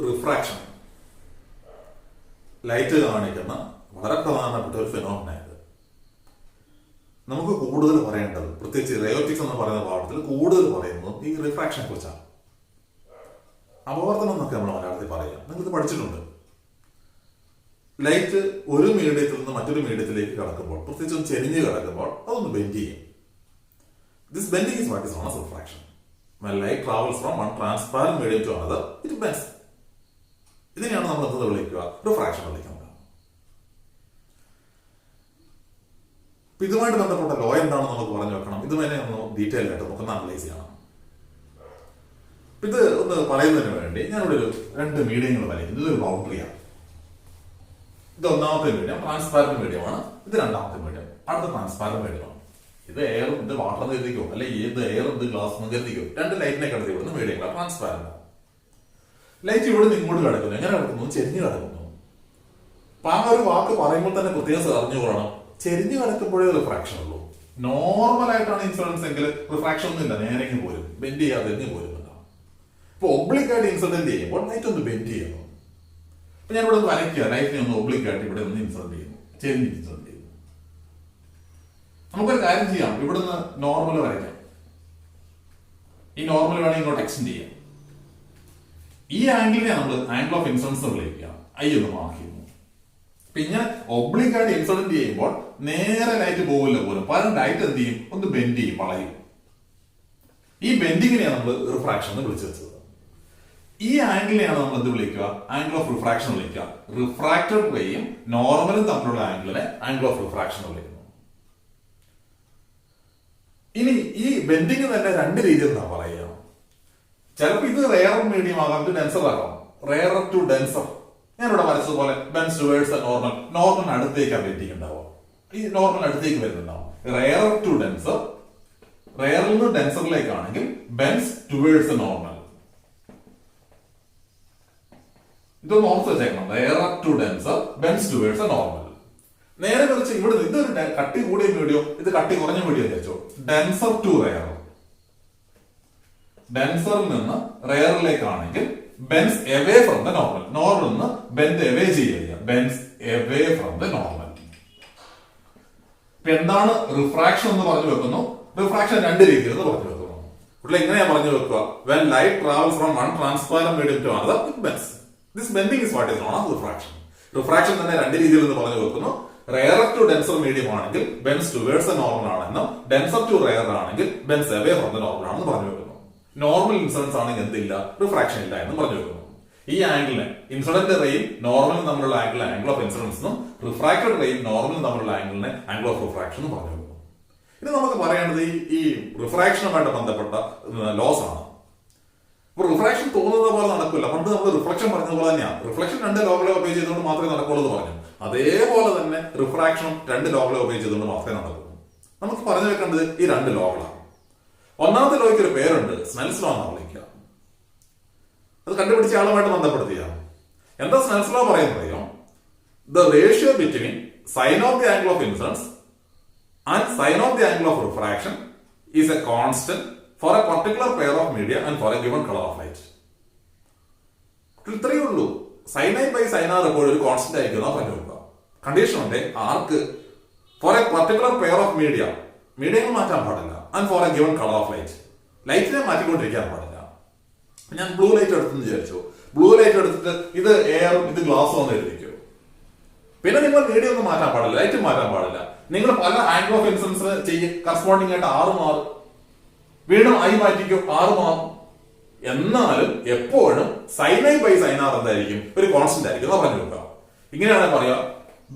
Refraction light കാണിക്കുന്ന വളരെ പ്രധാനപ്പെട്ട ഒരു ഫിനോമിനയാണ്. നമുക്ക് കൂടുതൽ പറയേണ്ടത്, പ്രത്യേകിച്ച് റയോറ്റിക്സ് എന്ന് പറയുന്ന പാഠത്തിൽ കൂടുതൽ പറയുന്നത് ഈ റിഫ്രാക്ഷനെ കുറിച്ചാണ്. അപവർത്തനം എന്നൊക്കെ നമ്മൾ മലയാളത്തിൽ പറയാം. നിങ്ങളിത് പഠിച്ചിട്ടുണ്ട്. ലൈറ്റ് ഒരു മീഡിയത്തിൽ നിന്ന് മറ്റൊരു മീഡിയത്തിലേക്ക് കടക്കുമ്പോൾ, പ്രത്യേകിച്ചും ചെരിഞ്ഞ് കിടക്കുമ്പോൾ അതൊന്ന് ബെൻഡ് ചെയ്യും. This bending is what is known as refraction. When light travels from one transparent medium to another, it bends. ഇതിനെയാണ് നമ്മൾ എന്ത് വിളിക്കുക? റിഫ്രാക്ഷൻ വിളിക്കുന്നത്. ഇതുമായിട്ട് ബന്ധപ്പെട്ട ലോ എന്താണെന്ന് നമുക്ക് പറഞ്ഞു വെക്കണം. ഇതുവരെ ഒന്ന് ഡീറ്റെയിൽ ആയിട്ട് നമുക്കൊന്ന് അനലൈസ് ചെയ്യണം. ഇത് ഒന്ന് പറയുന്നതിന് വേണ്ടി ഞാനിവിടെ ഒരു 2 മീഡിയങ്ങൾ വരയ്ക്കുന്നു. ഇതൊരു ബൗണ്ടറിയാണ്. ഇത് ഒന്നാമത്തെ മീഡിയം ട്രാൻസ്പാരന്റ് മീഡിയമാണ്. ഇത് രണ്ടാമത്തെ മീഡിയം, അടുത്ത ട്രാൻസ്പാരന്റ് മീഡിയമാണ്. ഇത് എയർ, ഇത് വാട്ടർ എന്ന് കരുതിക്കോ, അല്ലെ ഇത് എയർ, ഇത് ഗ്ലാസ് എന്ന് കരുതിക്കോ. 2 ലൈറ്റിനെ കടത്തി വിടുന്ന മീഡിയങ്ങളാണ് ട്രാൻസ്പാരന്റ്. ലൈറ്റ് ഇവിടെ നിന്ന് ഇങ്ങോട്ട് കിടക്കുന്നു. എങ്ങനെ കിടക്കുന്നു? ചെരിഞ്ഞ് കിടക്കുന്നു. അപ്പൊ ആ ഒരു വാക്ക് പറയുമ്പോൾ തന്നെ പ്രത്യേകം അറിഞ്ഞുകൊള്ളണം. ചെരിഞ്ഞ് കിടക്കുമ്പോഴേ റിഫ്രാക്ഷൻ ഉള്ളൂ. നോർമൽ ആയിട്ടാണ് ഇൻസിഡൻസ് എങ്കിൽ റിഫ്രാക്ഷൻ ഒന്നും ഇല്ല, നേരെ പോരും, ബെൻഡ് ചെയ്യാതെ പോരും. ഇപ്പൊ ഒബ്ലിക് ആയിട്ട് ഇൻസിഡന്റ് ചെയ്യുമ്പോൾ ലൈറ്റ് ഒന്ന് ബെൻഡ് ചെയ്യുന്നു. അപ്പൊ ഞാൻ ഇവിടെ ഒന്ന് വരയ്ക്കുക, ലൈറ്റിനെ ഒന്ന് ഒബ്ലിക് ആയിട്ട് ഇവിടെ ഒന്ന് ഇൻസിഡന്റ് ചെയ്യുന്നു, ചെരിഞ്ഞ് ഇൻസിഡന്റ് ചെയ്യുന്നു. നമുക്കൊരു കാര്യം ചെയ്യാം, ഇവിടുന്ന് നോർമൽ വരയ്ക്കാം. ഈ നോർമൽ വേണമെങ്കിൽ ഇങ്ങോട്ട് എക്സ്റ്റെൻഡ് ചെയ്യാം. ഈ ആംഗിളിനെ നമ്മൾ ആംഗിൾ ഓഫ് ഇൻസിഡൻസ് വിളിക്കുക, ഐ എന്ന് മാർക്ക് ചെയ്യുന്നു. പിന്നെ ഒബ്ലിക് ആയിട്ട് ഇൻസിഡന്റ് ചെയ്യുമ്പോൾ നേരെ ലൈറ്റ് പോകില്ല പോലും, പകരം ലൈറ്റ് എന്ത് ചെയ്യും? ഒന്ന് ബെൻഡ് ചെയ്യും, വളയും. ഈ ബെൻഡിങ്ങിനെയാണ് നമ്മൾ റിഫ്രാക്ഷൻ എന്ന് വിളിച്ചു വെച്ചത്. ഈ ആംഗിളിനെയാണ് നമ്മൾ എന്ത് വിളിക്കുക? ആംഗിൾ ഓഫ് റിഫ്രാക്ഷൻ വിളിക്കുക. റിഫ്രാക്റ്റഡ് റേയും നോർമലും തമ്മിലുള്ള ആംഗിളിനെ ആംഗിൾ ഓഫ് റിഫ്രാക്ഷൻ വിളിക്കുന്നു. ഇനി ഈ ബെൻഡിങ് തന്നെ 2 രീതിയിൽ എന്താ പറയുക? ചിലപ്പോൾ ഇത് റെയർ മീഡിയം ആകാം, ഇത് ഡെൻസർ ആകാം. റെയർ ടു ഡെൻസർ, ഞാനിവിടെ വരച്ചതുപോലെ ബെൻസ് ടുവേഴ്സ് നോർമൽ. നോർമൽ അടുത്തേക്കാണ് ബെൻഡിങ് ഉണ്ടാവുക. ഈ നോർമൽ അടുത്തേക്ക് വരുന്നുണ്ടാവും. റെയർ ടു ഡെൻസർ, റെയറിൽ നിന്ന് ഡെൻസറിലേക്കാണെങ്കിൽ ബെൻസ് ടുവേഴ്സ് നോർമൽ. ഇതൊന്ന് ഓർത്ത് വെച്ചേക്കണം. Rare to denser, bends towards normal. നേരെ മറിച്ച് ഇവിടെ ഇതൊരു കട്ടി കൂടിയ മീഡിയം, ഇത് കട്ടി കുറഞ്ഞ മീഡിയം വെച്ചോ. ഡെൻസർ ടു റെയർ, ഡെൻസറിൽ നിന്ന് റെയറിലേക്കാണെങ്കിൽ bends away from the normal. Normal നിന്ന് ബെൻഡ് എവേ ചെയ്യുക, bends away from the normal. ഇപ്പൊ എന്താണ് റിഫ്രാക്ഷൻ എന്ന് പറഞ്ഞു വെക്കുന്നു? റിഫ്രാക്ഷൻ 2 രീതിയിൽ എന്ന് പറഞ്ഞു വെക്കുന്നു. ഇവിടെ എങ്ങനെയാ പറഞ്ഞു വെക്കുക? When light travels from one transparent medium to another, it bends. This bending is what is known as refraction. Refraction തന്നെ 2 രീതിയിൽ എന്ന് പറഞ്ഞു വെക്കുന്നു. റെയർ ടു ഡെൻസർ മീഡിയം ആണെങ്കിൽ ബെൻസ് ടുവേഴ്സ് നോർമൽ ആണെന്നും, ഡെൻസർ ടു റെയർ ആണെങ്കിൽ Benz away from the normal ആണെന്ന് പറഞ്ഞു വെക്കുന്നു. നോർമൽ ഇൻസിഡൻസ് ആണെങ്കിൽ എന്തില്ല? റിഫ്രാക്ഷൻ ഇല്ല എന്ന് പറഞ്ഞു വെക്കുന്നു. ഈ ആംഗിളിനെ ഇൻസിഡന്റ് റേയും നോർമലും തമ്മിലുള്ള ആംഗിളിനെ ആംഗിൾ ഓഫ് ഇൻസിഡൻസ് എന്നും, റിഫ്രാക്റ്റഡ് റേയും നോർമലും തമ്മിലുള്ള ആംഗിളിനെ ആംഗിൾ ഓഫ് റിഫ്രാക്ഷൻ എന്ന് പറഞ്ഞു വെക്കുന്നു. ഇനി നമുക്ക് പറയേണ്ടത് ഈ റിഫ്രാക്ഷനുമായിട്ട് ബന്ധപ്പെട്ട ലോസ് ആണ്. ഇപ്പൊ റിഫ്രാക്ഷൻ തോന്നുന്നത് പോലെ നടക്കില്ല. പണ്ട് നമ്മൾ റിഫ്ലക്ഷൻ പറഞ്ഞതുപോലെ തന്നെയാണ്. റിഫ്ലക്ഷൻ 2 ലോകളെ ഒബേ ചെയ്തുകൊണ്ട് മാത്രമേ നടക്കുള്ളൂ എന്ന് പറഞ്ഞു. അതേപോലെ തന്നെ റിഫ്രാക്ഷനും 2 ലോകളെ ഒബേ ചെയ്തുകൊണ്ട് മാത്രമേ നടക്കൂ. നമുക്ക് പറഞ്ഞു വെക്കേണ്ടത് ഈ 2 ലോകളാണ്. ഒന്നാമത്തെ ലോയ്ക്ക് ഒരു പേരുണ്ട്, സ്നെൽസ് ലോ എന്നാണ് വിളിക്കുക. അത് കണ്ടുപിടിച്ച ആളുമായിട്ട് ബന്ധപ്പെടുത്തിയ എന്താ സ്നെൽസ് ലോ പറയുന്നത്? The ratio between sine of the angle of incidence and sine of the angle of refraction is a constant for a particular pair of media and for a given color of light. ഇത്രയേ ഉള്ളൂ. Sine I by sine r എപ്പോഴും ഒരു constant ആയിരിക്കും പറഞ്ഞു വെക്കുക. Condition ഉണ്ട്, ആർക്ക്? For a particular pair of മീഡിയങ്ങൾ മാറ്റാൻ പാടില്ല. And for a given colour of light, ലൈറ്റിനെ മാറ്റിക്കൊണ്ടിരിക്കാൻ പാടില്ല. ഞാൻ ബ്ലൂ ലൈറ്റ് എടുത്തെന്ന് വിചാരിച്ചു. ബ്ലൂ ലൈറ്റ് എടുത്തിട്ട് ഇത് എയറും ഇത് ഗ്ലാസും എന്ന് എഴുതിക്കോ. പിന്നെ നിങ്ങൾ മീഡിയം ഒന്നും മാറ്റാൻ പാടില്ല, ലൈറ്റ് മാറ്റാൻ പാടില്ല. നിങ്ങൾ പല ആംഗിൾ ഓഫ് ഇൻസിഡൻസ് ചെയ്യും, കറസ്പോണ്ടിങ് ആയിട്ട് 6 മാറും. വീണ്ടും ഐ മാറ്റിക്കോ, 6 മാറും. എന്നാലും എപ്പോഴും sine I by sine R എന്തായിരിക്കും? ഒരു കോൺസ്റ്റന്റ് ആയിരിക്കും പറഞ്ഞു വെക്കുക. ഇങ്ങനെയാണ് പറയാ,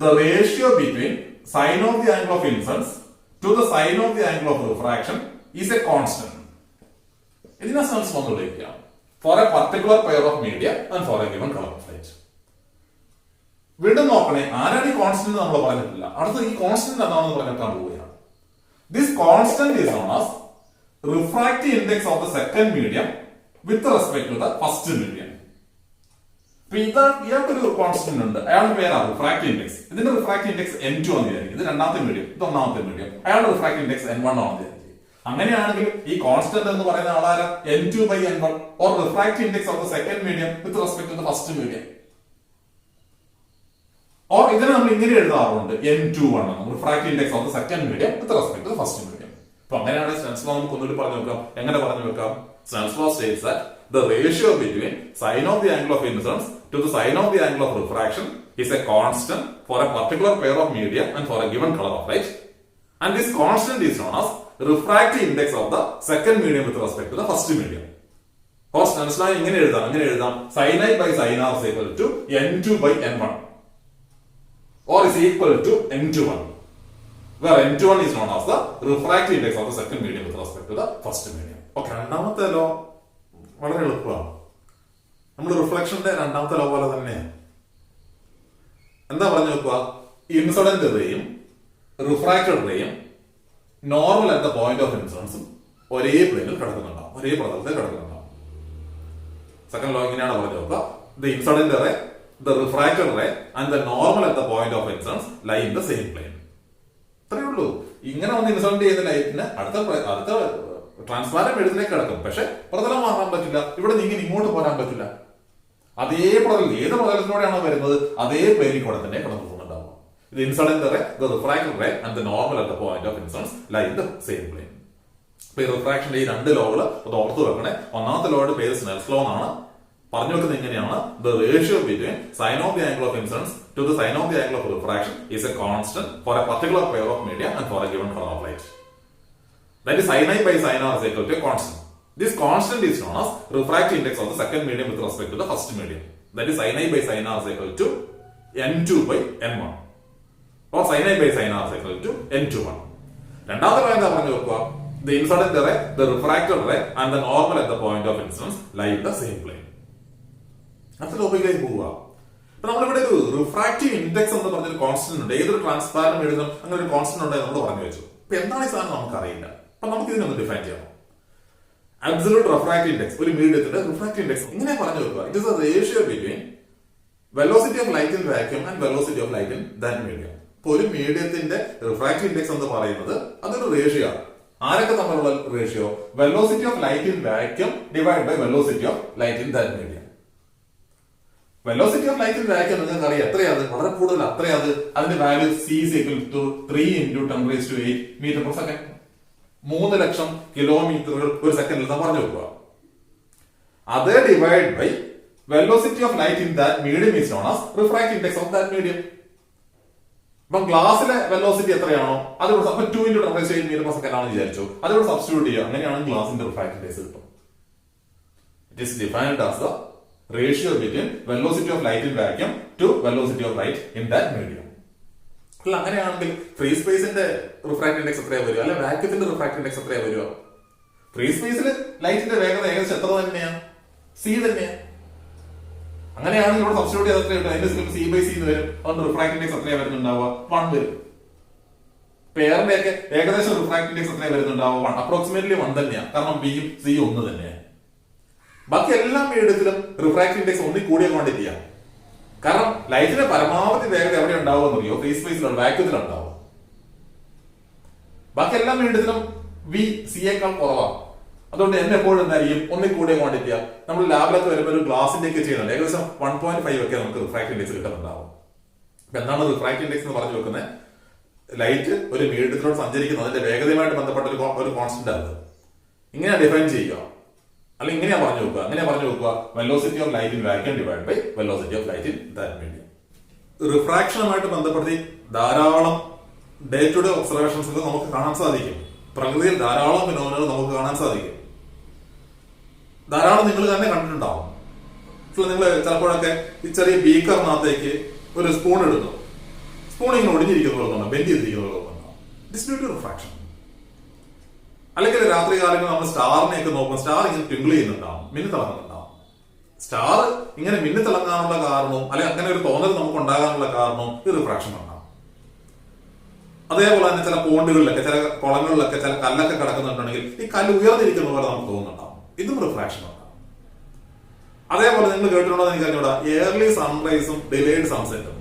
the ratio between sine of the angle of incidence to the sine of the angle of refraction is a constant. ഇതിനെ സെൻസ് വന്നു വിളിക്കുക. For a particular pair of media and for a given colour of light. വീണ്ടും നോക്കണേ, ആരാണ് ഈ constant നമ്മൾ പറഞ്ഞിട്ടില്ല. അടുത്ത ഈ കോൺസ്റ്റന്റ് എന്താണെന്ന് പറഞ്ഞിട്ടാണ് പോവുകയാണ്. This constant is known as refractive index of the second medium with respect to the first medium. ഇയാൾക്കൊരു കോൺസ്റ്റന്റ് ഉണ്ട്, അയാളുടെ പേരാണ് റിഫ്രാക്റ്റീവ് ഇൻഡെക്സ്. ഇതിന്റെ റിഫ്രാക്റ്റീവ് ഇൻഡെക്സ് N2 ആണ് വിചാരിക്കും. ഇത് 2ാമത്തെ മീഡിയം, ഇത് 1ാമത്തെ മീഡിയം. അയാളുടെ റിഫ്രാക്റ്റീവ് ഇൻഡെക്സ് N1 ആണ് വിചാരിക്കും. അങ്ങനെയാണെങ്കിൽ ഈ കോൺസ്റ്റന്റ് എന്ന് പറയുന്ന ആളാര n2/n1 or refractive index of the second medium with respect to the first medium. Or ഇതിനെ നമ്മൾ ഇങ്ങനെ എഴുതാറുണ്ട് n21 refractive index of the second medium with respect to the first medium. അപ്പൊ അങ്ങനെയാണ് സ്നെൽസ് ലോ നമുക്ക് ഒന്നുകൂടി പറഞ്ഞു വെക്കാം. എങ്ങനെ പറഞ്ഞു വെക്കാം? Snell's law States that the ratio between sine of the angle of incidence to the sine of the angle of refraction is a constant for a particular pair of media and for a given color of light, and this constant is known as refractive index of the second medium with respect to the first medium. Or Snell's law ഇങ്ങനെ എഴുതാം sin I by sin r is equal to n2/n1 or is equal to n21, where n21 is known as the refractive index of the second medium with respect to the first medium. Okay, രണ്ടാമത്തെ law വളരെ എളുപ്പമാണ്. നമ്മൾ റിഫ്ലക്ഷന്റെ രണ്ടാമത്തെ law പോലെ തന്നെയാണ്. എന്താ പറഞ്ഞു വെക്കുക? ഇൻസിഡന്റ് റേയും റിഫ്രാക്റ്റഡ് റേയും normal at the point of ഇൻസിഡൻസും ഒരേ പ്ലെയിനിൽ കിടക്കുന്നുണ്ടാവും, ഒരേ പ്രതലത്തിൽ കിടക്കുന്നുണ്ടാവും. സെക്കൻഡ് ലോ ഇങ്ങനെയാണ് പറഞ്ഞു വെക്കുക: the incident ray, the refracted ray and the normal at the point of incidence lie in the same plane. ഇത്രയേ ഉള്ളൂ. ഇങ്ങനെ ഒന്ന് ഇൻസിഡന്റ് ചെയ്യുന്ന ലൈറ്റിന് അടുത്ത ട്രാൻസ്പാരന്റ് മീഡിയത്തിലേക്ക് കിടക്കും. പക്ഷെ പ്രതലം മാറാൻ പറ്റില്ല. ഇവിടെ നിങ്ങൾ ഇങ്ങോട്ട് പോരാൻ പറ്റില്ല. അതേ പ്രതലം ഏത് പ്രതലത്തിലൂടെയാണോ വരുന്നത് അതേ പ്ലെയിനിൽ കൂടെ തന്നെ കടന്നു പോകുന്നുണ്ടാവും. ഇത് incident ray, the refracted ray and the normal at the point of incidence lie in the same plane. അപ്പൊ ഈ റിഫ്രാക്ഷന്റെ ഈ രണ്ട് ലോകൾ അത് ഓർത്തു വെക്കണേ. ഒന്നാമത്തെ ലോയുടെ പേര് സ്നെൽസ് ലോ എന്നാണ്. പറഞ്ഞു വെക്കുന്നത് എങ്ങനെയാണ്? The ratio between sine of the angle of incidence to the sine of the angle of refraction is a constant for a particular pair of media and for a given colour of light. That is sin I by sin r is equal to a constant. This constant is known as refractive index of the second medium with respect to the first medium. That is sin I by sin r is equal to n2/n1 or sin I by sin r is equal to n21. രണ്ടാമത്തെ കാര്യം എന്താ പറഞ്ഞു വെക്കുക? The incident ray, the refracted ray and the normal at the point of incidence lie in the same plane. അടുത്ത ടോപ്പിക്കിലേക്ക് പോവുക. അപ്പൊ നമ്മളിവിടെ ഒരു റിഫ്രാക്റ്റീവ് ഇൻഡെക്സ് എന്ന് പറഞ്ഞൊരു കോൺസ്റ്റന്റ് ഉണ്ട്. ഏതൊരു ട്രാൻസ്പാരന്റ് മീഡിയത്തിലും അങ്ങനെ ഒരു കോൺസ്റ്റന്റ് ഉണ്ടെന്ന് നമ്മൾ പറഞ്ഞു വെച്ചു. അപ്പൊ എന്താണ് ഈ സാധനം നമുക്കറിയില്ല. അപ്പൊ നമുക്ക് ഇതിനൊന്ന് ഡിഫൈൻ ചെയ്യാം. അബ്സല്യൂട്ട് റിഫ്രാക്റ്റീവ് ഇൻഡെക്സ്, ഒരു മീഡിയത്തിന്റെ റിഫ്രാക്റ്റീവ് ഇൻഡെക്സ് ഇങ്ങനെ പറഞ്ഞു വെക്കുക: it is A ratio between velocity of light in vacuum and velocity of light in that medium. ഇപ്പൊ ഒരു മീഡിയത്തിന്റെ റിഫ്രാക്റ്റീവ് ഇൻഡെക്സ് എന്ന് പറയുന്നത് അതൊരു റേഷ്യോ ആണ്. ആരൊക്കെ തമ്മിലുള്ള ratio? Velocity of light in vacuum divide by velocity of light in that medium. Velocity of light in vacuum നിങ്ങൾക്ക് അറിയാം എത്രയാണ്? വളരെ കൂടുതൽ. അത്രയത് അതിന്റെ value c is equal to 3 × 10⁸ metre per second. 3 ലക്ഷം കിലോമീറ്ററുകൾ ഒരു സെക്കൻഡിൽ നാം പറഞ്ഞു വെക്കുക. അത് divide by velocity of light in that medium is known as refractive index of that medium. ഇപ്പം ഗ്ലാസിലെ വെലോസിറ്റി എത്രയാണോ അത് 2 × 10⁸ മീറ്റർ പെർ സെക്കൻഡ് ആണെന്ന് വിചാരിച്ചു. അതിവിടെ സബ്സ്റ്റിറ്റ്യൂട്ട് ചെയ്യുക. അങ്ങനെയാണ് ഗ്ലാസിന്റെ റിഫ്രാക്റ്റീവ് ഇൻഡെക്സ് കിട്ടും. It is defined as the ratio between velocity of light in vacuum to velocity of light in that medium. അല്ല, അങ്ങനെയാണെങ്കിൽ ഫ്രീ സ്പേസിന്റെ റിഫ്രാക്റ്റീവ് ഇൻഡെക്സ് എത്രയാ വരിക? അല്ലെ വാക്യൂത്തിന്റെ റിഫ്രാക്റ്റീവ് ഇൻഡെക്സ് എത്രയാ വരിക? ഫ്രീ സ്പേസിൽ ലൈറ്റിന്റെ വേഗത ഏകദേശം എത്ര തന്നെയാ? c തന്നെയാ. അങ്ങനെയാണെങ്കിൽ ഇവിടെ സബ്സ്റ്റിറ്റ്യൂട്ട് ചെയ്ത് എത്ര കിട്ടും? അതിന്റെ c/c എന്ന് വരും. അതുകൊണ്ട് റിഫ്രാക്റ്റീവ് ഇൻഡെക്സ് എത്രയാ വരുന്നുണ്ടാവുക? 1 വരും. പെയറിന്റെ ഒക്കെ ഏകദേശം റിഫ്രാക്റ്റീവ് ഇൻഡെക്സ് എത്രയാ വരുന്നുണ്ടാവുക? 1. അപ്രോക്സിമേറ്റ്ലി 1 തന്നെയാണ്. കാരണം ബിയും സിയും ഒന്ന് തന്നെയാണ്. ബാക്കി എല്ലാ മീഡിയത്തിലും റിഫ്രാക്റ്റീവ് ഇൻഡെക്സ് ഒന്നി കൂടിയ ക്വാണ്ടിറ്റിയാണ്. കാരണം ലൈറ്റിന്റെ പരമാവധി വേഗത എവിടെ ഉണ്ടാവുക എന്നറിയോ? ഫ്രീ സ്പേസിലുള്ള വാക്യൂത്തിലുണ്ടാവുക. ബാക്കി എല്ലാ മീഡിയത്തിലും വി സിയേക്കാൾ കുറവാണ്. അതുകൊണ്ട് എന്നെ എപ്പോഴും എന്തായിരിക്കും? ഒന്നി കൂടിയ ക്വാണ്ടിറ്റിയാണ്. നമ്മൾ ലാബിലൊക്കെ വരുമ്പോൾ ഒരു ഗ്ലാസിന്റെ ഒക്കെ ചെയ്യുന്നുണ്ട്. ഏകദേശം 1.5 ഒക്കെ നമുക്ക് റിഫ്രാക്റ്റീവ് ഇൻഡെക്സ് കിട്ടുന്നുണ്ടാവും. അപ്പൊ എന്താണ് റിഫ്രാക്റ്റീവ് ഇൻഡെക്സ് എന്ന് പറഞ്ഞു വെക്കുന്നത്? ലൈറ്റ് ഒരു മീഡിയത്തിലൂടെ സഞ്ചരിക്കുന്നത് അതിന്റെ വേഗതയുമായിട്ട് ബന്ധപ്പെട്ട ഒരു കോൺസ്റ്റന്റ് ആണ്. ഇങ്ങനെ ഡിഫൈൻ ചെയ്യുക. അല്ലെങ്കിൽ ഇങ്ങനെയാ പറഞ്ഞു വെക്കുക. അങ്ങനെ പറഞ്ഞു വെക്കുക: velocity of light in vacuum divide by velocity of light in that medium. റിഫ്രാക്ഷനുമായിട്ട് ബന്ധപ്പെടുത്തി ധാരാളം ഡേ ടു ഡേ ഒബ്സർവേഷൻസ് നമുക്ക് കാണാൻ സാധിക്കും. പ്രകൃതിയിൽ ധാരാളം ഫിനോമിനകൾ നമുക്ക് കാണാൻ സാധിക്കും. ധാരാളം നിങ്ങൾ തന്നെ കണ്ടിട്ടുണ്ടാവും. നിങ്ങൾ ചിലപ്പോഴൊക്കെ ഈ ചെറിയ ബീക്കറിനകത്തേക്ക് ഒരു സ്പൂൺ ഇടുന്നു. സ്പൂൺ ഇങ്ങനെ ഒടിഞ്ഞിരിക്കുന്നവരുന്നുണ്ടോ? ബെൻഡ് ചെയ്തിരിക്കുന്നവരുന്നുണ്ടോ? It's due to refraction. അല്ലെങ്കിൽ രാത്രി കാലങ്ങളിൽ നമ്മൾ സ്റ്റാറിനെയൊക്കെ നോക്കുമ്പോൾ സ്റ്റാർ ഇങ്ങനെ ട്വിങ്കിൾ ചെയ്യുന്നുണ്ടാവും, മിന്നിത്തിളങ്ങുന്നുണ്ടാവും. സ്റ്റാർ ഇങ്ങനെ മിന്നിത്തിളങ്ങാനുള്ള കാരണവും അല്ലെങ്കിൽ അങ്ങനെ ഒരു തോന്നൽ നമുക്ക് ഉണ്ടാകാനുള്ള കാരണവും ഈ റിഫ്രാക്ഷൻ ഉണ്ടാവും. അതേപോലെ തന്നെ ചില പോണ്ടുകളിലൊക്കെ ചില കുളങ്ങളിലൊക്കെ ചില കല്ലൊക്കെ കിടക്കുന്നുണ്ടെങ്കിൽ ഈ കല്ല് ഉയർന്നിരിക്കുന്ന പോലെ നമുക്ക് തോന്നുന്നുണ്ടാവും. ഇതും റിഫ്രാക്ഷൻ ഉണ്ടാവും. അതേപോലെ നിങ്ങൾ കേട്ടിട്ടുണ്ടോ എനിക്ക് അറിഞ്ഞൂടാ, ഏർലി സൺറൈസും ഡിലേഡ് സൺസെറ്റും.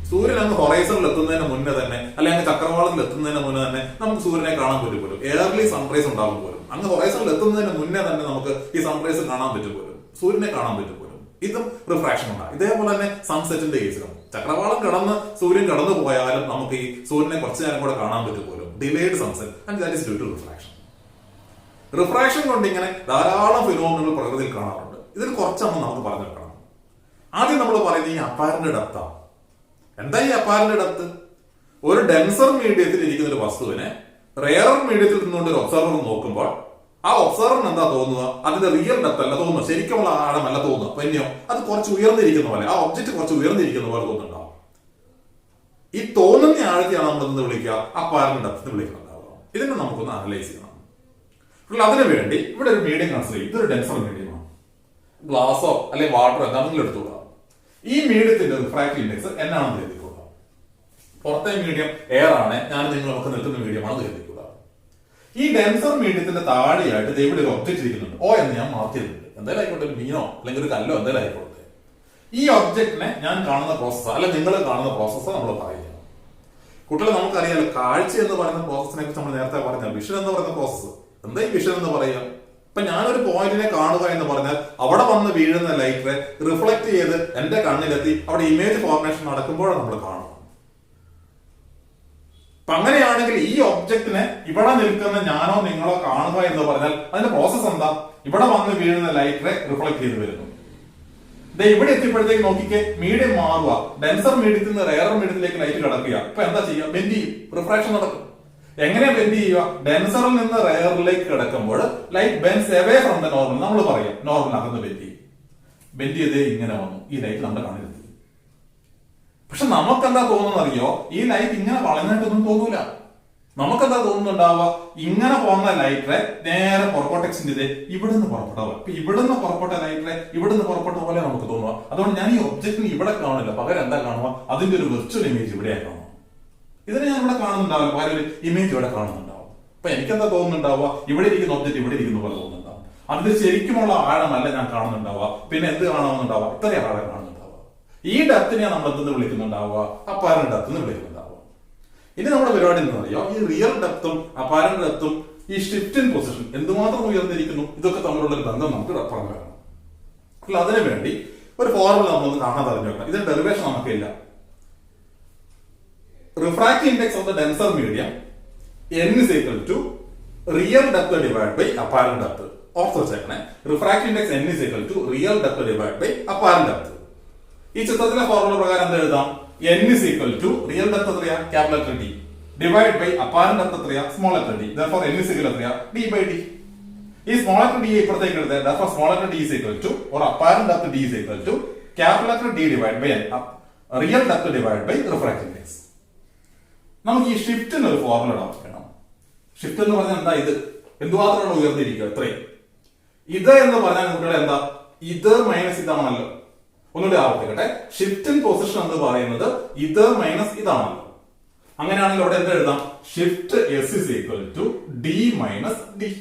സൂര്യൻ അങ്ങ് ഹൊറൈസണിൽ എത്തുന്നതിന് മുന്നേ തന്നെ, അല്ലെങ്കിൽ ചക്രവാളത്തിൽ എത്തുന്നതിന് മുന്നേ തന്നെ നമുക്ക് സൂര്യനെ കാണാൻ പറ്റും പോലും. ഏർലി സൺറൈസ് ഉണ്ടാകും പോലും. അങ്ങ് ഹൊറൈസണിൽ എത്തുന്നതിന് മുന്നേ തന്നെ നമുക്ക് ഈ സൺറൈസ് കാണാൻ പറ്റും പോലും, സൂര്യനെ കാണാൻ പറ്റും പോലും. ഇതും റിഫ്രാക്ഷൻ ഉണ്ടാകും. ഇതേപോലെ തന്നെ സൺസെറ്റിന്റെ കേസിലും ചക്രവാളം കടന്ന് സൂര്യൻ കടന്നു പോയാലും നമുക്ക് ഈ സൂര്യനെ കുറച്ചു നേരം കൂടെ കാണാൻ പറ്റും പോലും. Delayed sunset and that is due to refraction. Refraction കൊണ്ട് ഇങ്ങനെ ധാരാളം ഫിനോമിനൽ പ്രകൃതിയിൽ കാണാറുണ്ട്. ഇതിൽ കുറച്ചൊന്നും നമുക്ക് പറഞ്ഞു വെക്കണം. ആദ്യം നമ്മൾ പറയുന്നത് ഈ അപ്പാരന്റ് ഡെപ്താണ്. എന്താ ഈ അപ്പാരന്റ് ഡെപ്ത്? ഒരു ഡെൻസർ മീഡിയത്തിൽ ഇരിക്കുന്ന ഒരു വസ്തുവിനെ റെയർ മീഡിയത്തിൽ നിന്നുകൊണ്ട് ഒരു ഒബ്സർവർ നോക്കുമ്പോൾ ആ ഒബ്സർവറിന് എന്താ തോന്നുക? അതിന്റെ റിയൽ ഡെപ്ത് അല്ല തോന്നുക, ശരിക്കുമുള്ള ആഴമല്ല തോന്നുക. പിന്നെയോ അത് കുറച്ച് ഉയർന്നിരിക്കുന്ന പോലെ, ആ ഒബ്ജക്റ്റ് കുറച്ച് ഉയർന്നിരിക്കുന്ന പോലെ തോന്നുന്നുണ്ടാവും. ഈ തോന്നുന്ന ആഴത്തെയാണ് നമ്മൾ എന്ന് വിളിക്കുക അപ്പാരന്റ് ഡെപ്ത് എന്ന് വിളിക്കുന്നുണ്ടാവുക. ഇതിനെ നമുക്കൊന്ന് അനലൈസ് ചെയ്യണം. അതിനു വേണ്ടി ഇവിടെ ഒരു മീഡിയം കൺസിഡർ ചെയ്യും. ഇതൊരു ഡെൻസർ മീഡിയമാണ്. ഗ്ലാസോ അല്ലെങ്കിൽ വാട്ടറോ എന്താണെങ്കിലും എടുത്തുകൂടാ. ഈ മീഡിയത്തിന്റെ റിഫ്രാക്റ്റീവ് ഇൻഡെക്സ് എന്നാണെന്ന് എഴുതിക്കൂടാ. പുറത്തെ മീഡിയം എയർ ആണ്, ഞാൻ നിങ്ങളൊക്കെ നിൽക്കുന്ന മീഡിയമാണെന്ന് എഴുതിക്കൂടാ. ഈ ഡെൻസർ മീഡിയത്തിന്റെ താഴെയായിട്ട് ഇവിടെ ഒരു ഒബ്ജക്റ്റ് ഇരിക്കുന്നുണ്ട്. ഓ എന്ന് ഞാൻ മാർക്ക് ചെയ്തിട്ടുണ്ട്. എന്തായാലും ആയിക്കോട്ടെ, ഒരു മീനോ അല്ലെങ്കിൽ ഒരു കല്ലോ എന്തായാലും ആയിക്കോട്ടെ. ഈ ഒബ്ജക്റ്റിനെ ഞാൻ കാണുന്ന പ്രോസസ്സ് അല്ല നിങ്ങൾ കാണുന്ന പ്രോസസ്സ് നമ്മൾ പറയുക. കുട്ടികളെ നമുക്കറിയാലോ, കാഴ്ച എന്ന് പറയുന്ന പ്രോസസ്സിനെ കുറിച്ച് നമ്മൾ നേരത്തെ പറഞ്ഞ വിഷൻ എന്ന് പറയുന്ന പ്രോസസ്സ്. എന്താ ഈ വിഷൻ എന്ന് പറയുക? ഇപ്പൊ ഞാനൊരു പോയിന്റിനെ കാണുക എന്ന് പറഞ്ഞാൽ അവിടെ വന്ന് വീഴുന്ന ലൈറ്റ് റിഫ്ലക്ട് ചെയ്ത് എന്റെ കണ്ണിലെത്തി അവിടെ ഇമേജ് ഫോർമേഷൻ നടക്കുമ്പോഴാണ് നമ്മൾ കാണുന്നത്. അപ്പൊ അങ്ങനെയാണെങ്കിൽ ഈ ഒബ്ജക്റ്റിനെ ഇവിടെ നിൽക്കുന്ന ഞാനോ നിങ്ങളോ കാണുക എന്ന് പറഞ്ഞാൽ അതിന്റെ പ്രോസസ് എന്താ? ഇവിടെ വന്ന് വീഴുന്ന ലൈറ്റ് റിഫ്ലക്ട് ചെയ്ത് വരുന്നു. ഇവിടെ എത്തിയപ്പോഴത്തേക്ക് നോക്കിക്കേ, മീഡിയം മാറുക. ഡെൻസർ മീഡിയത്തിൽ നിന്ന് റെയർ മീഡിയത്തിലേക്ക് ലൈറ്റ് കിടക്കുക. ഇപ്പൊ എന്താ ചെയ്യുക? ബെൻഡ് ചെയ്യും, റിഫ്രാക്ഷൻ നടക്കും. എങ്ങനെയാ ബെൻഡ് ചെയ്യുക? ഡെൻസറിൽ നിന്ന് റെയറിലേക്ക് കിടക്കുമ്പോൾ light Benz away from the normal. നമ്മൾ പറയാം നോർമൽ അകന്ന് ബെൻഡ് ചെയ്യും. ബെൻഡ് ചെയ്തേ ഇങ്ങനെ വന്നു, ഈ ലൈറ്റ് നമ്മുടെ കണ്ണിലെത്തി. പക്ഷെ നമുക്കെന്താ തോന്നുന്നറിയോ? ഈ ലൈറ്റ് ഇങ്ങനെ വളഞ്ഞിട്ടൊന്നും തോന്നൂല. നമുക്കെന്താ തോന്നുന്നുണ്ടാവുക? ഇങ്ങനെ പോകുന്ന ലൈറ്റ് നേരെ പുറകോട്ടെക്സിന്റെ ഇവിടുന്ന് പുറപ്പെടുക. ഇപ്പൊ ഇവിടുന്ന് പുറപ്പെട്ട ലൈറ്റ് ഇവിടുന്ന് പുറപ്പെട്ട പോലെ നമുക്ക് തോന്നുക. അതുകൊണ്ട് ഞാൻ ഈ ഒബ്ജക്റ്റിന് ഇവിടെ കാണില്ല, പകരം എന്താ കാണുക? അതിന്റെ ഒരു വെർച്വൽ ഇമേജ് ഇവിടെ കാണുക. ഇതിനെ ഞാൻ ഇവിടെ കാണുന്നുണ്ടാവും, പകരം ഒരു ഇമേജ് ഇവിടെ കാണുന്നുണ്ടാവും. അപ്പൊ എനിക്കെന്താ തോന്നുന്നുണ്ടാവുക? ഇവിടെ ഇരിക്കുന്ന ഒബ്ജക്റ്റ് ഇവിടെ ഇരിക്കുന്ന പോലെ തോന്നുന്നുണ്ടാവും. അതിന്റെ ശരിക്കുമുള്ള ആഴമല്ല ഞാൻ കാണുന്നുണ്ടാവുക. പിന്നെ എന്ത് കാണുന്നുണ്ടാവുക? ഇത്രയും ആഴം കാണുന്നുണ്ടാവുക. ഈ ഡെപ്തിനെയാണ് നമ്മൾ എന്തെന്ന് വിളിക്കുന്നുണ്ടാവുക? അപ്പാരന്റ് ഡെപ്ത് എന്ന് വിളിക്കുന്നുണ്ടാവുക. ഇനി നമ്മുടെ പരിപാടി എന്താ പറയുക? ഈ റിയൽ ഡെപ്തും അപ്പാരന്റ് ഡെപ്തും ഈ ഷിഫ്റ്റ് ഇൻ പൊസിഷൻ എന്തുമാത്രം ഉയർന്നിരിക്കുന്നു, ഇതൊക്കെ തമ്മിലുള്ള ഒരു ബന്ധം നമുക്ക് പറഞ്ഞു വരണം. അല്ല, അതിനു വേണ്ടി ഒരു ഫോർമുല നമ്മളൊന്ന് കാണാൻ അറിഞ്ഞു വെക്കണം. ഇതിന്റെ ഡെറിവേഷൻ നമുക്കില്ല. Refractive index of the denser medium n is equal to real depth divided by apparent depth. ഓർത്ത് വെച്ചേക്കണേ, refractive index n is equal to real depth divided by apparent depth. ഈ ചിത്രത്തിലെ ഫോർമുല പ്രകാരം എന്താ എഴുതാം? n is equal to real depth എത്രയാ? Capital letter d divided by apparent depth എത്രയാ? Small letter d. therefore n is equal എത്രയാ? d by d. ഈ small letter d ഇപ്പുറത്തേക്ക് എടുത്തേ. therefore small letter d is equal to or apparent depth d is equal to capital letter d divided by n. real depth divided by refractive index. നമുക്ക് ഈ ഷിഫ്റ്റിന് ഒരു formula വേണം. Shift എന്ന് പറഞ്ഞാൽ എന്താ? ഇത് എന്തുമാത്രമാണ് ഉയർന്നിരിക്കുക? ഇത്രയും. ഇത് എന്ന് പറഞ്ഞാൽ കുട്ടികളെ എന്താ? ഇത് മൈനസ് ഇതാണല്ലോ. ഒന്നുകൂടി ആവർത്തിക്കട്ടെ, ഷിഫ്റ്റ് ഇൻ പൊസിഷൻ എന്ന് പറയുന്നത് ഇത് മൈനസ് ഇതാണല്ലോ. അങ്ങനെയാണെങ്കിൽ അവിടെ എന്താ എഴുതാം? Shift s is equal to d minus d.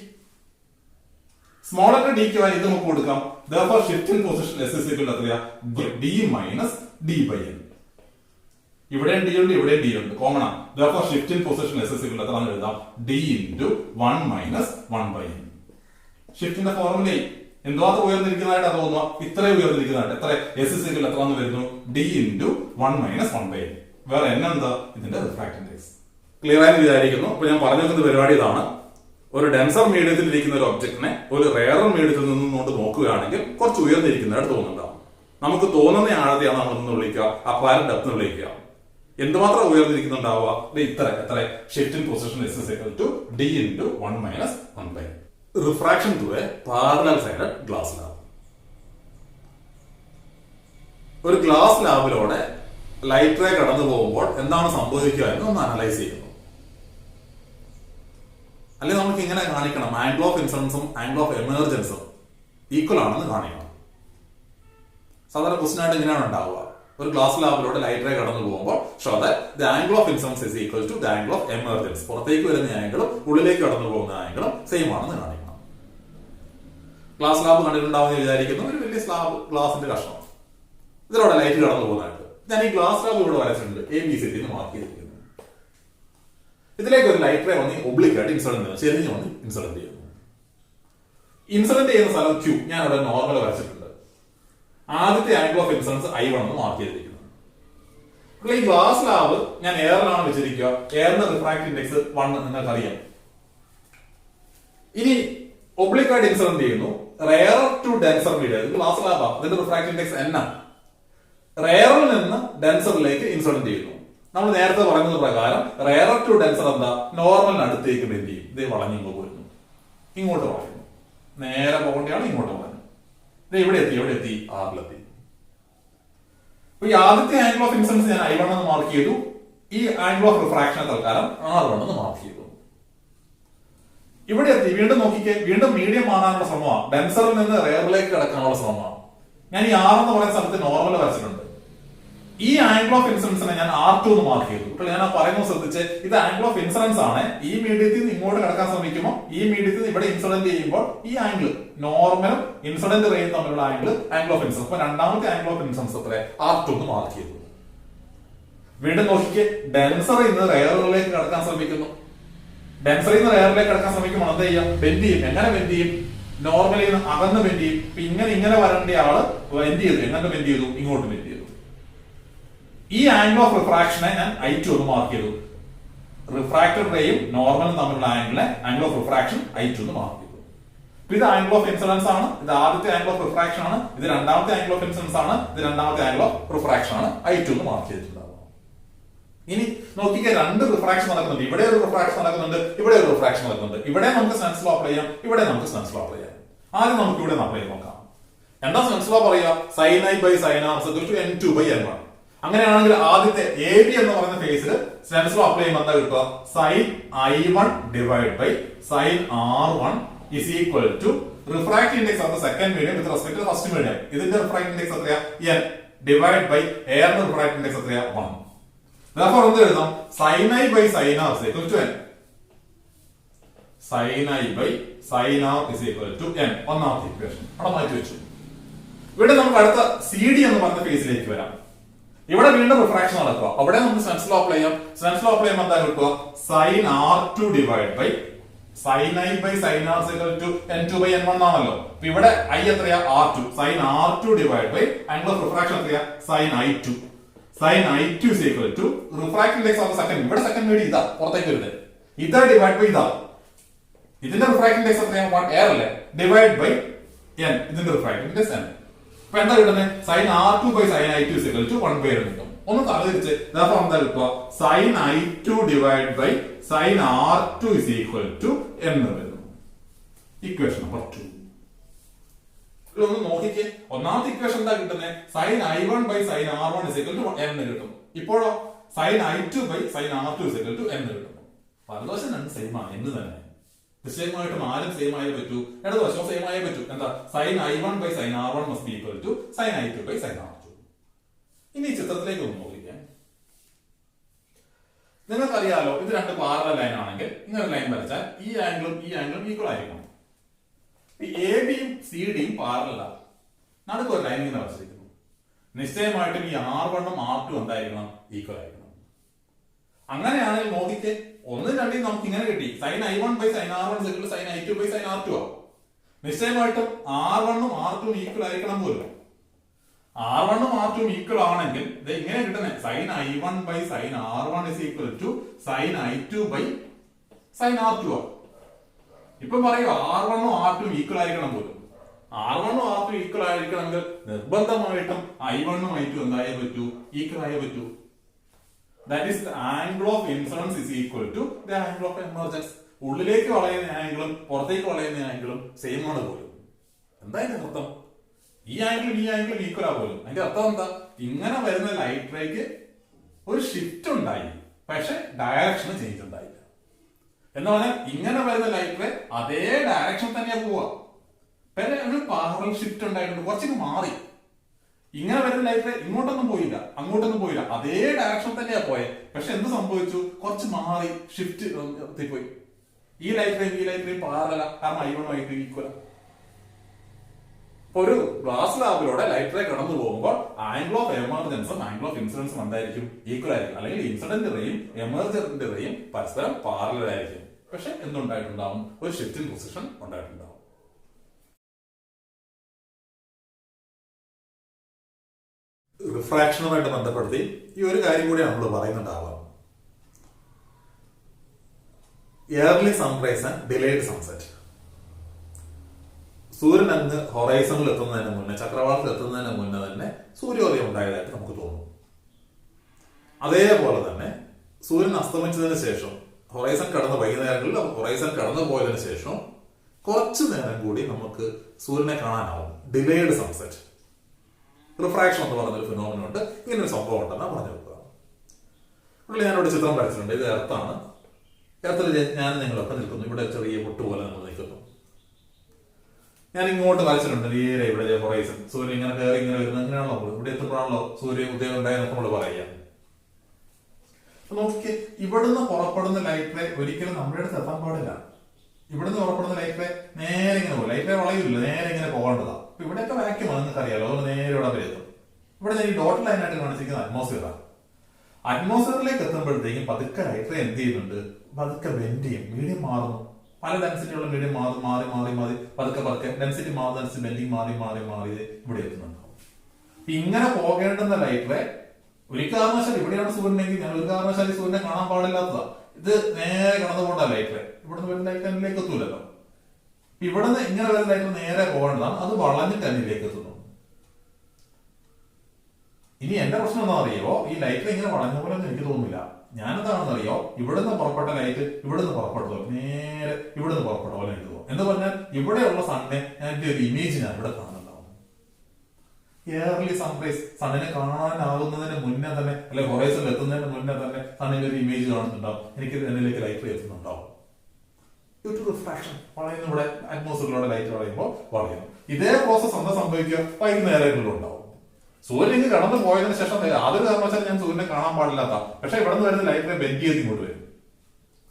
Small letter ഡിക്ക് വരെ ഇത് നമുക്ക് കൊടുക്കാം. therefore shift in position s is equal എത്രയാ? D minus d by n. ഇവിടെ ഡി ഉണ്ട്, ഇവിടെ ഡി ഉണ്ട്, കോമൺ ആണ്. therefore shift in position s is equal to എഴുതാം d into 1 minus 1 by n. ഷിഫ്റ്റിന്റെ formula എന്തുമാത്രം ഉയർന്നിരിക്കുന്നതായിട്ട് തോന്നുക? ഇത്രയും ഉയർന്നിരിക്കുന്നതായിട്ട്. എത്ര? s is equal എത്ര വരുന്നു? d into 1 minus 1 by n. വേറെ n എന്താ? ഇതിന്റെ റിഫ്രാക്റ്റീവ് ഇൻഡെക്സ്. ക്ലിയർ ആയി വിചാരിക്കുന്നു. അപ്പൊ ഞാൻ പറഞ്ഞു വെക്കുന്ന പരിപാടി ഇതാണ്. ഒരു ഡെൻസർ മീഡിയത്തിൽ ഇരിക്കുന്ന ഒരു ഒബ്ജക്റ്റിനെ ഒരു റെയർ മീഡിയത്തിൽ നിന്നുകൊണ്ട് നോക്കുകയാണെങ്കിൽ കുറച്ച് ഉയർന്നിരിക്കുന്നതായിട്ട് തോന്നുന്നുണ്ടാവും. നമുക്ക് തോന്നുന്ന ആഴത്തെയാണ് നമ്മൾ എന്ന് വിളിക്കുക അപ്പാരന്റ് ഡെപ്ത് എന്ന് വിളിക്കുക. എന്തുമാത്രം ഉയർന്നിരിക്കുന്നുണ്ടാവുക? ഇത്ര. എത്ര? Shift in position s is equal to d into 1 minus 1 by n. Refraction through A parallel sided glass lab. ഒരു ഗ്ലാസ് ലാബിലൂടെ ലൈറ്റ് റേ കടന്നു പോകുമ്പോൾ എന്താണ് സംഭവിക്കുക എന്ന് ഒന്ന് അനലൈസ് ചെയ്യുന്നു. അല്ലെങ്കിൽ നമുക്ക് ഇങ്ങനെ കാണിക്കണം, ആംഗിൾ ഓഫ് ഇൻസിഡൻസും ആംഗിൾ ഓഫ് എമർജൻസും ഈക്വൽ ആണെന്ന് കാണിക്കണം. സാധാരണ ക്വസ്റ്റ്യൻ ആയിട്ട് ഇങ്ങനെയാണ് ഉണ്ടാവുക. ഒരു ഗ്ലാസ് ലാബിലൂടെ ലൈറ്റ് റേ കടന്നു പോകുമ്പോൾ show that the angle of incidence is equal to the angle of emergence. പുറത്തേക്ക് വരുന്ന ആംഗിളും ഉള്ളിലേക്ക് കടന്നു പോകുന്ന ആംഗിളും സെയിം ആണെന്ന് കാണിക്കണം. ഗ്ലാസ് ലാബ് കണ്ടിട്ടുണ്ടാവുമെന്ന് വിചാരിക്കുന്നു. ഒരു വലിയ സ്ലാബ് ഗ്ലാസിന്റെ കഷ്ണം, ഇതിലൂടെ ലൈറ്റ് കടന്നു പോകുന്നതായിട്ട്. ഞാൻ ഈ ഗ്ലാസ് സ്ലാബ് ഇവിടെ വരച്ചിട്ടുണ്ട് ABCD എന്ന് മാർക്ക് ചെയ്തിരിക്കുന്നു. ഇതിലേക്ക് ഒരു ലൈറ്റ് റേ വന്ന് ഒബ്ലിക്കായിട്ട് ഇൻസിഡന്റ് ചെയ്യുന്നു, ചെരിഞ്ഞ് വന്ന് ഇൻസിഡന്റ് ചെയ്യുന്നു. ഇൻസിഡന്റ് ചെയ്യുന്ന സ്ഥലം Q ഞാൻ ഇവിടെ നോർമൽ വരച്ചിട്ടുണ്ട്. ആദ്യത്തെ ആംഗിൾ ഓഫ് ഇൻസിഡൻസ് I1 എന്ന് മാർക്ക് ചെയ്തിരിക്കുന്നു. ഈ ഗ്ലാസ് സ്ലാബ് ഞാൻ എയറിലാണ് വെച്ചിരിക്കുക. എയറിന്റെ റിഫ്രാക്റ്റീവ് ഇൻഡെക്സ് 1 നിങ്ങൾക്ക് അറിയാം. ഇനി ഒബ്ലിക്കായിട്ട് ഇൻസിഡന്റ് ചെയ്യുന്നു rare to denser medium. Glass slab അതിന്റെ റിഫ്രാക്റ്റീവ് ഇൻഡെക്സ് N. റെയറിൽ നിന്ന് ഡെൻസറിലേക്ക് ഇൻസിഡന്റ് ചെയ്യുന്നു. നമ്മൾ നേരത്തെ പറയുന്നത് പ്രകാരം റെയർ ടു ഡെൻസർ എന്താ, നോർമലിന് അടുത്തേക്ക് ബെൻഡ് ചെയ്യും. ഇത് വളഞ്ഞിങ്ങോ പോരുന്നു, ഇങ്ങോട്ട് വളയുന്നു, നേരെ പോകേണ്ടതാണ് ഇങ്ങോട്ട് വളഞ്ഞു. ഇത് എവിടെ എത്തി ആറിലെത്തി. അപ്പൊ ഈ ആദ്യത്തെ ആംഗിൾ ഓഫ് ഇൻസിഡൻസ് ഞാൻ I1 എന്ന് മാർക്ക് ചെയ്തു. ഈ ആംഗിൾ ഓഫ് റിഫ്രാക്ഷൻ തൽക്കാലം R1 എന്ന് മാർക്ക് ചെയ്തു. ഇവിടെ എത്തി. വീണ്ടും നോക്കിക്കേ, വീണ്ടും മീഡിയം മാറാനുള്ള ശ്രമമാണ്. ഡെൻസറിൽ നിന്ന് റെയറിലേക്ക് കിടക്കാനുള്ള ശ്രമമാണ്. ഞാൻ ഈ R എന്ന് പറയുന്ന സ്ഥലത്ത് നോർമൽ വരച്ചിട്ടുണ്ട്. ഈ ആംഗിൾ ഓഫ് ഇൻസിഡൻസിനെ ഞാൻ R2 എന്ന് മാർക്ക് ചെയ്തു. ഇപ്പോൾ ഞാൻ പറയുന്നത് ശ്രദ്ധിച്ച്, ഇത് ആംഗിൾ ഓഫ് ഇൻസിഡൻസ് ആണ്. ഈ മീഡിയത്തിൽ നിന്ന് ഇങ്ങോട്ട് കിടക്കാൻ ശ്രമിക്കുമ്പോൾ ഈ മീഡിയത്തിൽ നിന്ന് ഇവിടെ ഇൻസിഡന്റ് ചെയ്യുമ്പോൾ ഈ ആംഗിൾ നോർമലും ഇൻസിഡന്റ് റേയും തമ്മിലുള്ള ആംഗിൾ ഓഫ് ഇൻസിഡൻസ്. അപ്പൊ രണ്ടാമത്തെ ആംഗിൾ ഓഫ് ഇൻസിഡൻസ് എത്ര, R2 എന്ന് മാർക്ക് ചെയ്തു. വീണ്ടും നോക്കിക്ക്, ഡെൻസറിൽ നിന്ന് റെയറിലേക്ക് കടക്കാൻ ശ്രമിക്കുന്നു. ഡെൻസറിൽ നിന്ന് റെയറിലേക്ക് കടക്കാൻ ശ്രമിക്കുമ്പോൾ എന്താ ചെയ്യാം, ബെൻഡ് ചെയ്യും. എങ്ങനെ ബെൻഡ് ചെയ്യും, നോർമലിൽ നിന്ന് അകന്ന് ബെൻഡ് ചെയ്യും. ഇങ്ങനെ വരേണ്ട ആള് ബെൻഡ് ചെയ്തു. എങ്ങനെ ബെൻഡ് ചെയ്തു, ഇങ്ങോട്ട് ബെൻഡ് ചെയ്തു. ഈ ആംഗിൾ ഓഫ് റിഫ്രാക്ഷനെ ഞാൻ I2 എന്ന് മാർക്ക് ചെയ്തു. റിഫ്രാക്റ്റഡ് റേയും നോർമലും തമ്മിലുള്ള ആംഗിൾ ഓഫ് റിഫ്രാക്ഷൻ I2 എന്ന് മാർക്ക് ചെയ്തു. ഇത് ആംഗിൾ ഓഫ് ഇൻസിഡൻസ് ആണ്. ഇത് ആദ്യത്തെ ആംഗിൾ ഓഫ് റിഫ്രാക്ഷൻ ആണ്. ഇത് രണ്ടാമത്തെ ആംഗിൾ ഓഫ് ഇൻസിഡൻസ് ആണ്. ഇത് രണ്ടാമത്തെ ആംഗിൾ ഓഫ് റിഫ്രാക്ഷൻ ആണ്. I2 എന്ന് മാർക്ക് ചെയ്തിട്ടുണ്ടാവും. ഇനി നോക്കിക്കേ, രണ്ട് റിഫ്രാക്ഷൻ നടക്കുന്നുണ്ട്. ഇവിടെ ഒരു റിഫ്രാക്ഷൻ നടക്കുന്നുണ്ട്, ഇവിടെ ഒരു റിഫ്രാക്ഷൻ നടക്കുന്നുണ്ട്. ഇവിടെ നമുക്ക് സ്നെൽസ് ലോ അപ്ലൈ ചെയ്യാം, ഇവിടെ നമുക്ക് സ്നെൽസ് ലോ അപ്ലൈ ചെയ്യാം. ആദ്യം നമുക്ക് ഇവിടെ അപ്ലൈ ചെയ്ത് നോക്കാം. എന്താ സ്നെൽസ് ലോ പറയുക, sin I by sin R = N2 by N1. അങ്ങനെയാണെങ്കിൽ ആദ്യത്തെ AB എന്ന് പറയുന്ന ഫേസിൽ സ്നെൽസ് ലോ അപ്ലൈ ചെയ്യുമ്പോൾ എന്താ കിട്ടുക, sin I1 divided by sin R1 is equal to refractive index of the second medium with respect to the first medium. ഇതിന്റെ refractive index എത്രയാ, N divided by air refractive index എത്രയാ, 1. therefore എന്ത് എഴുതാം, sin I by sin R is equal to N. sin I by sin R is equal to N. ഒന്നാമത്തെ equation അവിടെ മാറ്റി വെച്ചു. ഇവിടെ നമുക്ക് അടുത്ത CD എന്ന് പറഞ്ഞ ഫേസിലേക്ക് വരാം. ഇവിടെ വീണ്ടും റിഫ്രാക്ഷൻ നടക്കുക. അവിടെ നമുക്ക് സ്നെൽസ് ലോ അപ്ലൈ ചെയ്യാം. സ്നെൽസ് ലോ അപ്ലൈ ചെയ്യുമ്പോൾ എന്താ കിട്ടുക, sin R2 divided by sin I by sin R is equal to N2 by N1 ആണല്ലോ. അപ്പൊ ഇവിടെ I എത്രയാ, R2. sin R2 divided by angle of refraction എത്രയാ, sin I2. sin I2 is equal to refractive index of the second. ഇവിടെ second medium ഇതാ പുറത്തേക്ക് വരുന്നത്. ഇതാ ഡിവൈഡ് ബൈ ഇതാ. ഇതിന്റെ റിഫ്രാക്റ്റീവ് ഇൻഡെക്സ് എത്രയാ, 1 എയർ അല്ലേ, ഡിവൈഡ് ബൈ N. ഇതിന്റെ റിഫ്രാക്റ്റീവ് ഇൻഡെക്സ് N. അപ്പൊ എന്താ കിട്ടുന്നത്, sin R2 by sin I2 is equal to 1 by N കിട്ടും. ഒന്ന് തലതിരിച്ച് therefore എന്താ കിട്ടുക, sin I2 divided by sin R2 is equal to N വരുന്നു. Equation number 2. ഒന്ന് നോക്കിക്കേ, ഒന്നാമത്തെ ഇക്വേഷൻ എന്താ കിട്ടുന്നത്, sin I1 by sin R1 is equal to N കിട്ടും. ഇപ്പോഴോ sin I2 by sin R2 is equal to N കിട്ടും. വലതുവശം രണ്ട് സെയിം ആണ്, എന്ന് തന്നെ നിശ്ചയമായിട്ടും ആരും സെയിം ആയേ പറ്റൂ, ഇടതുവശവും സെയിം ആയേ പറ്റൂ. എന്താ, sin I1 by sin R1 must be equal to sin I2 by sin R2. ഇനി ചിത്രത്തിലേക്ക് ഒന്ന് നോക്കിക്കാം. നിങ്ങൾക്കറിയാലോ, ഇത് രണ്ട് പാരലൽ ലൈൻ ആണെങ്കിൽ ഇങ്ങനെ ലൈൻ വരച്ചാൽ ഈ ആംഗിളും ഈക്വൽ ആയിരിക്കണം. എബിയും സിഡിയും പാരലലാണ്. നടുക്ക് ഒരു ലൈൻ ഇങ്ങനെ വരച്ചിരിക്കുന്നു. നിശ്ചയമായിട്ടും ഈ R1 ഉം R2 എന്തായിരിക്കണം, ഈക്വൽ ആയിരിക്കണം. അങ്ങനെയാണെങ്കിൽ നോക്കിക്ക്, ഒന്നും രണ്ടും നമുക്ക് ഇങ്ങനെ കിട്ടി, sin I1 by sin R1 is equal to sin I2 by sin R2 ആവും. നിശ്ചയമായിട്ടും R1 ഉം R2 ഉം ഈക്വൽ ആയിരിക്കണം പോലും. R1 ഉം R2 ഉം ഈക്വൽ ആണെങ്കിൽ ഇത് ഇങ്ങനെ കിട്ടുന്നത്, sin I1 by sin R1 is equal to sin I2 by sin R2 ആവും. ഇപ്പൊ പറയുക R1 ഉം R2 ഉം ഈക്വൽ ആയിരിക്കണം പോലും. R1 ഉം R2 ഈക്വൽ ആയിരിക്കണമെങ്കിൽ നിർബന്ധമായിട്ടും I1 ഉം I2 എന്തായേ പറ്റൂ, ഈക്വൽ ആയേ പറ്റൂ. That is the angle of incidence is equal to the angle of emergence. ഉള്ളിലേക്ക് വളയുന്ന ആംഗിളും പുറത്തേക്ക് വളയുന്ന ആംഗിളും സെയിം ആണ് പോലും. എന്താ അതിന്റെ അർത്ഥം, ഈ ആംഗിളും ഈക്വൽ ആ പോലും. അതിന്റെ അർത്ഥം എന്താ, ഇങ്ങനെ വരുന്ന ലൈറ്റ് റേക്ക് ഒരു ഷിഫ്റ്റ് ഉണ്ടായി, പക്ഷെ ഡയറക്ഷൻ ചേഞ്ച് ഉണ്ടായില്ല. എന്ന് പറഞ്ഞാൽ ഇങ്ങനെ വരുന്ന ലൈറ്റ് റേ അതേ ഡയറക്ഷൻ തന്നെയാ പോവാ, പിന്നെ ഒരു പാരലൽ ഷിഫ്റ്റ് ഉണ്ടായിട്ടുണ്ട്, കുറച്ചൊക്കെ മാറി. ഇങ്ങനെ വരുന്ന ലൈറ്റ് റേ ഇങ്ങോട്ടൊന്നും പോയില്ല, അങ്ങോട്ടൊന്നും പോയില്ല, അതേ ഡയറക്ഷൻ തന്നെയാ പോയെ. പക്ഷെ എന്ത് സംഭവിച്ചു, കുറച്ച് മാറി, ഷിഫ്റ്റ് പോയി. ഈ ലൈറ്റ് റേയും പാരലല, കാരണം I1 I2 ഈക്വല. ഒരു ഗ്ലാസ് ലാബിലൂടെ ലൈറ്റ് റേ കടന്നു പോകുമ്പോൾ ആംഗിൾ ഓഫ് എമർജൻസും ആംഗിൾ ഓഫ് ഇൻസിഡൻസും എന്തായിരിക്കും? ഈക്വൽ ആയിരിക്കും. അല്ലെങ്കിൽ ഇൻസിഡന്റ് റേയും എമർജന്റ് റേയും പരസ്പരം പാരലൽ ആയിരിക്കും. പക്ഷെ എന്തുണ്ടായിട്ടുണ്ടാവും? ഒരു ഷിഫ്റ്റ് ഇൻ പൊസിഷൻ ഉണ്ടായിട്ടുണ്ടാവും. റിഫ്രാക്ഷനുമായിട്ട് ബന്ധപ്പെടുത്തി ഈ ഒരു കാര്യം കൂടി നമ്മൾ പറയുന്നുണ്ടാവാം. Early sunrise and delayed sunset. സൂര്യൻ അങ്ങ് ഹൊറൈസണിൽ എത്തുന്നതിന് മുന്നേ, ചക്രവാളത്തിൽ എത്തുന്നതിന് മുന്നേ തന്നെ സൂര്യോദയം ഉണ്ടായതായിട്ട് നമുക്ക് തോന്നും. അതേപോലെ തന്നെ സൂര്യൻ അസ്തമിച്ചതിന് ശേഷം ഹൊറൈസൺ കടന്ന് വൈകുന്നേരങ്ങളിൽ ഹൊറൈസൺ കടന്നു പോയതിനു ശേഷം കുറച്ചു നേരം കൂടി നമുക്ക് സൂര്യനെ കാണാനാവും. Delayed sunset. റിഫ്രാക്ഷൻ എന്ന് പറഞ്ഞൊരു ഫിനോമിന ഉണ്ട്. ഇങ്ങനൊരു സംഭവം ഉണ്ടെന്നാണ് പറഞ്ഞു വെക്കുക. ഇവിടെ ഞാനിവിടെ ചിത്രം വരച്ചിട്ടുണ്ട്. ഇത് എർത്താണ്. എർത്തിൽ ഞാൻ നിങ്ങളൊക്കെ നിൽക്കുന്നു. ഇവിടെ ചെറിയ പൊട്ട് പോലെ നമ്മൾ നിൽക്കുന്നു. ഞാൻ ഇങ്ങോട്ട് വരച്ചിട്ടുണ്ട്. നേരെ ഇവിടെ ഹൊറൈസൺ. സൂര്യൻ ഇങ്ങനെ കയറി ഇങ്ങനെ വരുന്നത് അങ്ങനെയാണല്ലോ. ഇവിടെ എത്തുമ്പോഴാണല്ലോ സൂര്യ ഉദയം ഉണ്ടായെന്നൊക്കെ നമ്മൾ പറയാം. നോക്കി, ഇവിടുന്ന് പുറപ്പെടുന്ന ലൈറ്റ് റേ ഒരിക്കലും നമ്മുടെ അടുത്ത് എത്താൻ പാടില്ല. ഇവിടുന്ന് പുറപ്പെടുന്ന ലൈറ്റ് റേ നേരെ ഇങ്ങനെ പോകും. ലൈറ്റ് റേ വളയില്ല, നേരെ ഇങ്ങനെ പോകേണ്ടതാ. അപ്പൊ ഇവിടെയൊക്കെ വാക്യൂം നിങ്ങൾക്ക് അറിയാലോ. അതുകൊണ്ട് നേരെ ഇവിടെ വരെ എത്തും. ഇവിടെ ഞാൻ ഈ ഡോട്ട് ലൈനായിട്ട് കാണിച്ചിരിക്കുന്ന അറ്റ്മോസ്ഫിയറാണ്. അറ്റ്മോസ്ഫിയറിലേക്ക് എത്തുമ്പോഴത്തേക്കും പതുക്കെ ലൈറ്റ് റേ എന്ത് ചെയ്യുന്നുണ്ട്? പതുക്കെ ബെൻഡ് ചെയ്യും. മീഡിയം മാറുന്നു. പല ഡെൻസിറ്റിയുള്ള മീഡിയം മാറി പതുക്കെ ഡെൻസിറ്റി മാറുന്ന ബെൻഡിങ് മാറി ഇവിടെ എത്തുന്നുണ്ടാവും. ഇങ്ങനെ പോകേണ്ടുന്ന ലൈറ്റ് റേ ഒരു കാരണവശാൽ ഇവിടെയാണ് സൂര്യനെങ്കിൽ ഞാൻ ഒരു കാരണവശാൽ സൂര്യനെ കാണാൻ പാടില്ലാത്തതാ. ഇത് നേരെ കടന്നു പോകേണ്ട ലൈറ്റ് റേ. ഇവിടുന്ന് വരുന്ന ലൈറ്റ് എന്നിലേക്ക് എത്തൂലല്ലോ. ഇവിടുന്ന് ഇങ്ങനെ വരുന്ന ലൈറ്റ് നേരെ പോകേണ്ടതാണ്. അത് വളഞ്ഞിട്ട് എന്നിലേക്ക് എത്തുന്നു. ഇനി എന്റെ പ്രശ്നം എന്താ അറിയോ? ഈ ലൈറ്റ് ഇങ്ങനെ വളഞ്ഞ പോലെ എനിക്ക് തോന്നുന്നില്ല. ഞാനെന്താണെന്ന് അറിയോ? ഇവിടുന്ന് പുറപ്പെട്ട ലൈറ്റ് ഇവിടുന്ന് പുറപ്പെട്ടു നേരെ ഇവിടുന്ന് പുറപ്പെട്ട പോലെ എനിക്ക് തോന്നും. എന്ന് പറഞ്ഞാൽ ഇവിടെയുള്ള സണ്ണിനെ എന്റെ ഒരു ഇമേജ് ഞാൻ ഇവിടെ കാണുന്നുണ്ടാവും. എയർലി സൺറൈസ്, സണ്ണിനെ കാണാനാകുന്നതിന് മുന്നേ തന്നെ, അല്ലെ ഹൊറൈസണിൽ എത്തുന്നതിന് മുന്നേ തന്നെ സണ്ണിന്റെ ഒരു ഇമേജ് കാണുന്നുണ്ടാവും. എനിക്ക് എന്നിലേക്ക് ലൈറ്റ് എത്തുന്നുണ്ടാവും. റിഫ്രാക്ഷൻ വളയുന്നു. ഇവിടെ അറ്റ്മോസ്ഫിയറിലൂടെ ലൈറ്റ് വളയുമ്പോൾ വളയുന്നു. ഇതേ പ്രോസസ് എന്താ സംഭവിക്കുക? വൈകുന്നേരങ്ങളിലും ഉണ്ടാവും. സൂര്യൻ കടന്നു പോയതിനു ശേഷം യാതൊരു കാരണവശാലും ഞാൻ സൂര്യനെ കാണാൻ പാടില്ലാത്ത, പക്ഷെ ഇവിടെ നിന്ന് വരുന്ന ലൈറ്റിനെ ബെൻഡ് ചെയ്ത് ഇങ്ങോട്ട് വരും.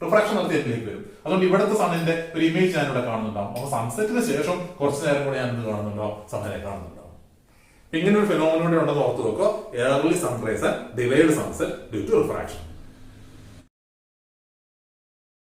റിഫ്രാക്ഷൻ നടത്തിയിലേക്ക് വരും. അതുകൊണ്ട് ഇവിടുത്തെ സണ്ണിന്റെ ഒരു ഇമേജ് ഞാൻ ഇവിടെ കാണുന്നുണ്ടാവും. അപ്പൊ സൺസെറ്റിന് ശേഷം കുറച്ചു നേരം കൂടെ ഞാൻ എന്ത് കാണുന്നുണ്ടാവും? സണ്ണിനെ കാണുന്നുണ്ടാവും. ഇങ്ങനെ ഒരു ഫിനോമിന ഉണ്ടെന്ന് ഓർത്ത് വെക്കുക. Early sunrise and delayed sunset due to refraction.